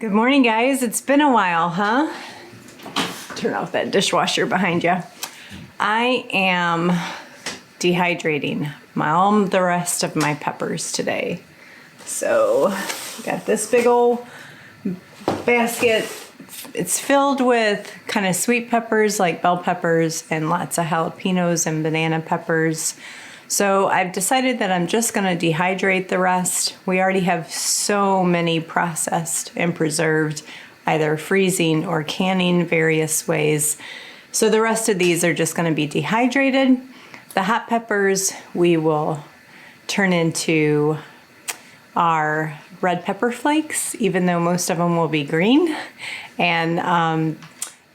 Good morning, guys. It's been a while, huh? Turn off that dishwasher behind you. I am dehydrating all the rest of my peppers today. So, got this big old basket. It's filled with kind of sweet peppers like bell peppers and lots of jalapenos and banana peppers. So I've decided that I'm just going to dehydrate the rest. We already have so many processed and preserved, either freezing or canning various ways. So the rest of these are just going to be dehydrated. The hot peppers we will turn into our red pepper flakes, even though most of them will be green. And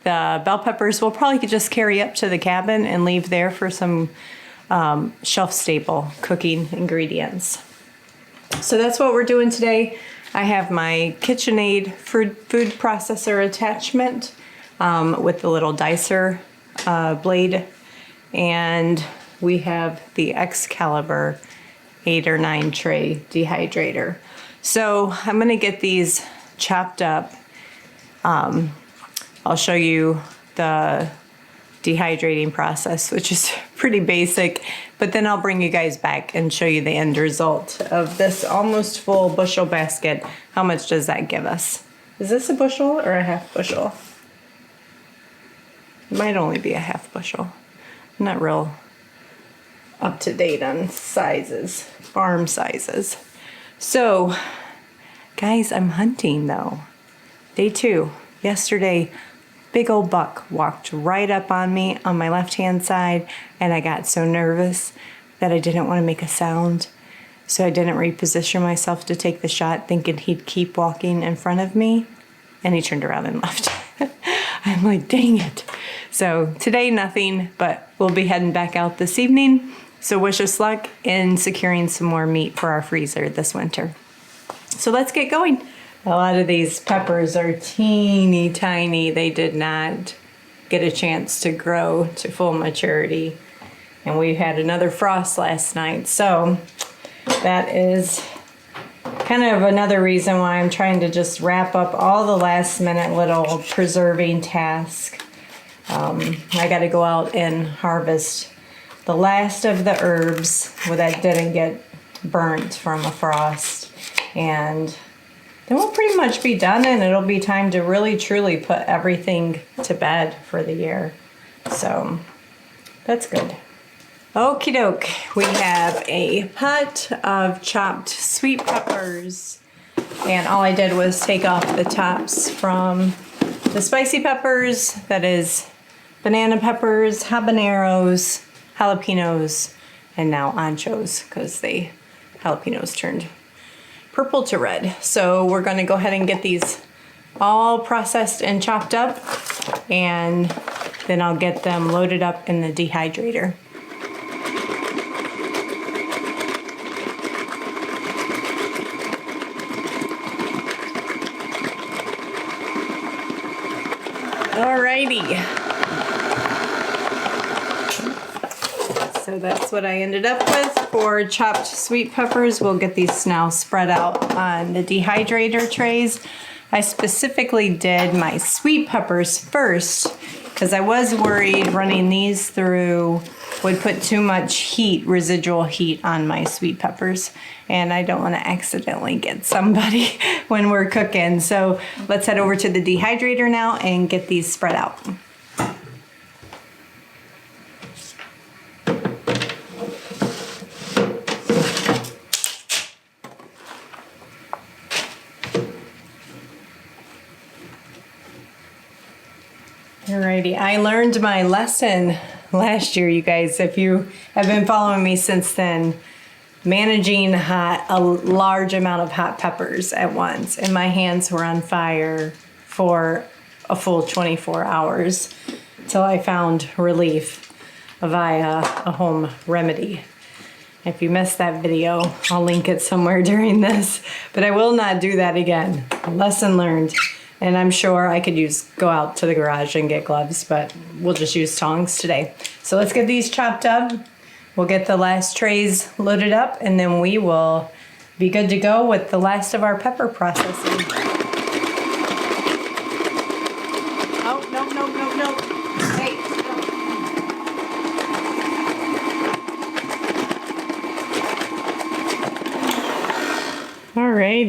the bell peppers we'll probably just carry up to the cabin and leave there for some shelf stable cooking ingredients. So that's what we're doing today. I have my KitchenAid food processor attachment with the little dicer blade, and we have the Excalibur 8 or 9 tray dehydrator. So I'm going to get these chopped up. I'll show you the dehydrating process, which is pretty basic, but then I'll bring you guys back and show you the end result of this almost full bushel basket. How much does that give us? Is this a bushel or a half bushel? It might only be a half bushel. I'm not real up to date on sizes, farm sizes. So, guys, I'm hunting though. Day 2. Yesterday, big old buck walked right up on me on my left-hand side, and I got so nervous that I didn't want to make a sound. So I didn't reposition myself to take the shot, thinking he'd keep walking in front of me, and he turned around and left. I'm like, dang it. So today, nothing, but we'll be heading back out this evening. So wish us luck in securing some more meat for our freezer this winter. So let's get going. A lot of these peppers are teeny tiny. They did not get a chance to grow to full maturity. And we had another frost last night. So that is kind of another reason why I'm trying to just wrap up all the last minute little preserving tasks. I got to go out and harvest the last of the herbs that didn't get burnt from a frost. And then we'll pretty much be done, and it'll be time to really truly put everything to bed for the year. So that's good. Okie doke, we have a pot of chopped sweet peppers, and all I did was take off the tops from the spicy peppers, that is banana peppers, habaneros, jalapenos, and now anchos, because the jalapenos turned purple to red. So we're going to go ahead and get these all processed and chopped up, and then I'll get them loaded up in the dehydrator. Alrighty. So that's what I ended up with for chopped sweet peppers. We'll get these now spread out on the dehydrator trays. I specifically did my sweet peppers first because I was worried running these through would put too much heat, residual heat, on my sweet peppers. And I don't want to accidentally get somebody when we're cooking. So let's head over to the dehydrator now and get these spread out. Alrighty, I learned my lesson last year, you guys. If you have been following me since then, managing a large amount of hot peppers at once, and my hands were on fire for a full 24 hours till I found relief via a home remedy. If you missed that video, I'll link it somewhere during this, but I will not do that again. Lesson learned. And I'm sure I could go out to the garage and get gloves, but we'll just use tongs today. So let's get these chopped up. We'll get the last trays loaded up, and then we will be good to go with the last of our pepper processing.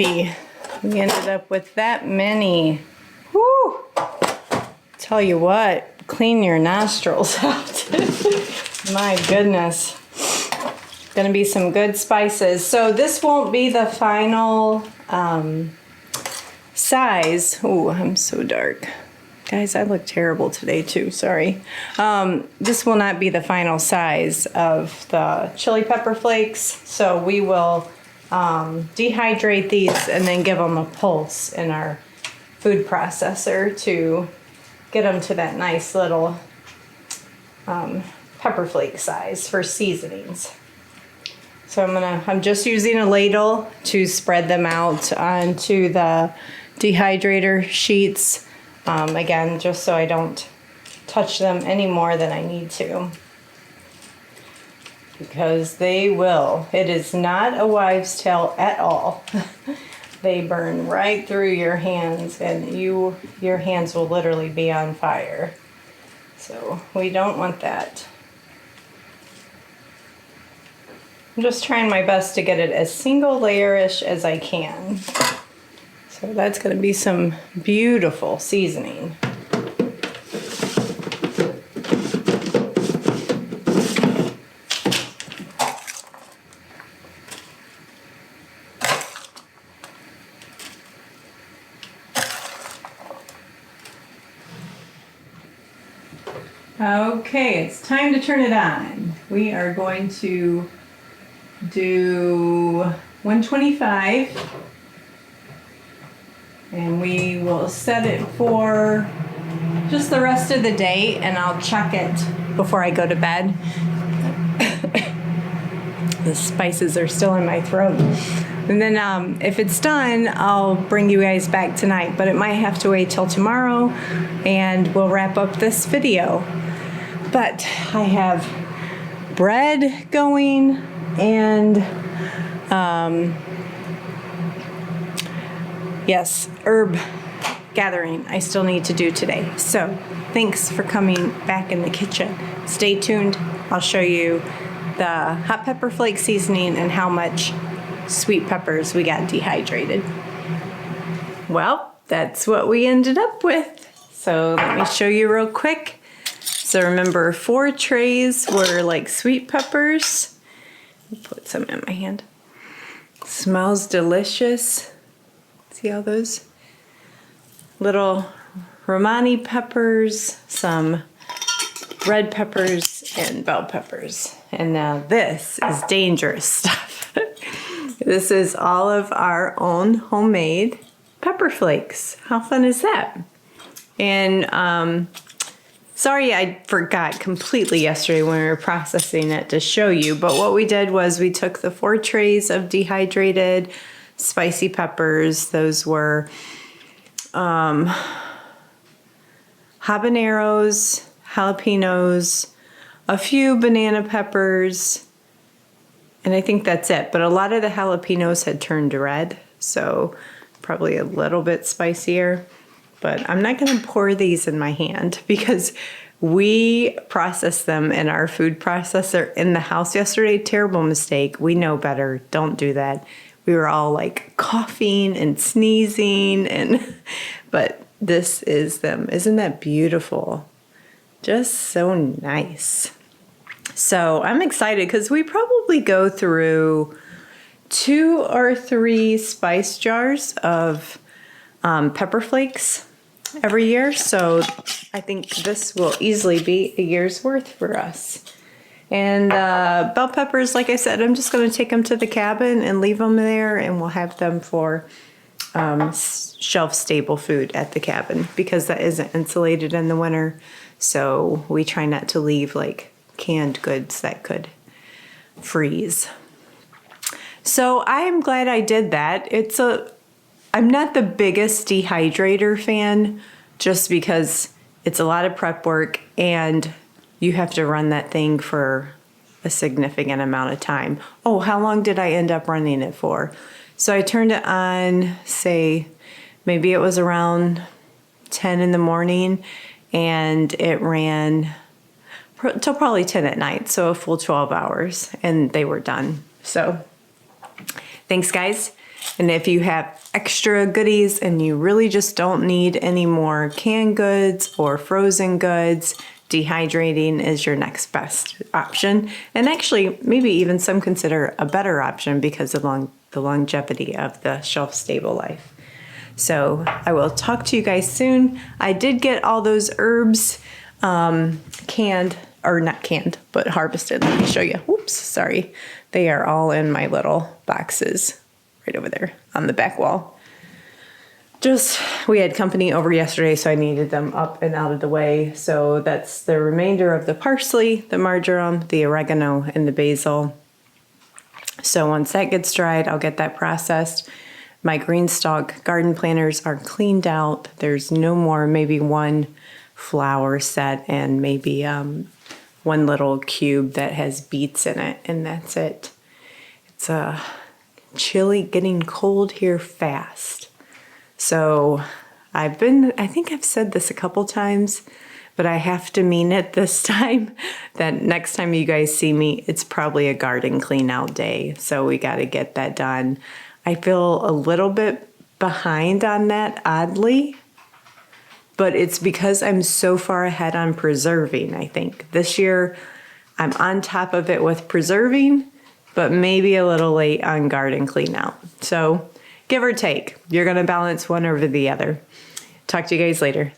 Alrighty, we ended up with that many. Woo! Tell you what, clean your nostrils out. My goodness. Gonna be some good spices. So this won't be the final size. Ooh, I'm so dark. Guys, I look terrible today too, sorry. This will not be the final size of the chili pepper flakes. So we will dehydrate these and then give them a pulse in our food processor to get them to that nice little pepper flake size for seasonings. So I'm just using a ladle to spread them out onto the dehydrator sheets. Again, just so I don't touch them any more than I need to. Because they will. It is not a wives' tale at all. They burn right through your hands, and your hands will literally be on fire. So we don't want that. I'm just trying my best to get it as single layer-ish as I can. So that's going to be some beautiful seasoning. Okay, it's time to turn it on. We are going to do 125, and we will set it for just the rest of the day, and I'll check it before I go to bed. The spices are still in my throat. And then if it's done, I'll bring you guys back tonight, but it might have to wait till tomorrow, and we'll wrap up this video. But I have bread going and yes, herb gathering I still need to do today. So thanks for coming back in the kitchen. Stay tuned. I'll show you the hot pepper flake seasoning and how much sweet peppers we got dehydrated. Well, that's what we ended up with. So let me show you real quick. So remember, 4 trays were like sweet peppers. Put some in my hand. Smells delicious. See all those little Romani peppers, some red peppers, and bell peppers. And now this is dangerous stuff. This is all of our own homemade pepper flakes. How fun is that? And sorry, I forgot completely yesterday when we were processing it to show you, but what we did was we took the 4 trays of dehydrated spicy peppers. Those were habaneros, jalapenos, a few banana peppers, and I think that's it. But a lot of the jalapenos had turned red, so probably a little bit spicier. But I'm not going to pour these in my hand because we processed them in our food processor in the house yesterday. Terrible mistake. We know better. Don't do that. We were all like coughing and sneezing, but this is them. Isn't that beautiful? Just so nice. So I'm excited because we probably go through 2 or 3 spice jars of pepper flakes every year, so I think this will easily be a year's worth for us. And bell peppers, like I said, I'm just going to take them to the cabin and leave them there, and we'll have them for shelf-stable food at the cabin because that isn't insulated in the winter, so we try not to leave like canned goods that could freeze. So I am glad I did that. I'm not the biggest dehydrator fan just because it's a lot of prep work and you have to run that thing for a significant amount of time. Oh, how long did I end up running it for? So I turned it on, say, maybe it was around 10 in the morning, and it ran till probably 10 at night, so a full 12 hours, and they were done. So thanks, guys. And if you have extra goodies and you really just don't need any more canned goods or frozen goods, dehydrating is your next best option. And actually, maybe even some consider a better option because of the longevity of the shelf-stable life. So I will talk to you guys soon. I did get all those herbs canned, or not canned, but harvested. Let me show you. Whoops, sorry. They are all in my little boxes right over there on the back wall. We had company over yesterday, so I needed them up and out of the way. So that's the remainder of the parsley, the marjoram, the oregano, and the basil. So once that gets dried, I'll get that processed. My green stalk garden planters are cleaned out. There's no more, maybe one flower set and maybe one little cube that has beets in it, and that's it. It's chilly, getting cold here fast. So I think I've said this a couple times, but I have to mean it this time, that next time you guys see me, it's probably a garden clean out day. So we got to get that done. I feel a little bit behind on that, oddly, but it's because I'm so far ahead on preserving, I think. This year, I'm on top of it with preserving, but maybe a little late on garden clean out. So give or take, you're going to balance one over the other. Talk to you guys later.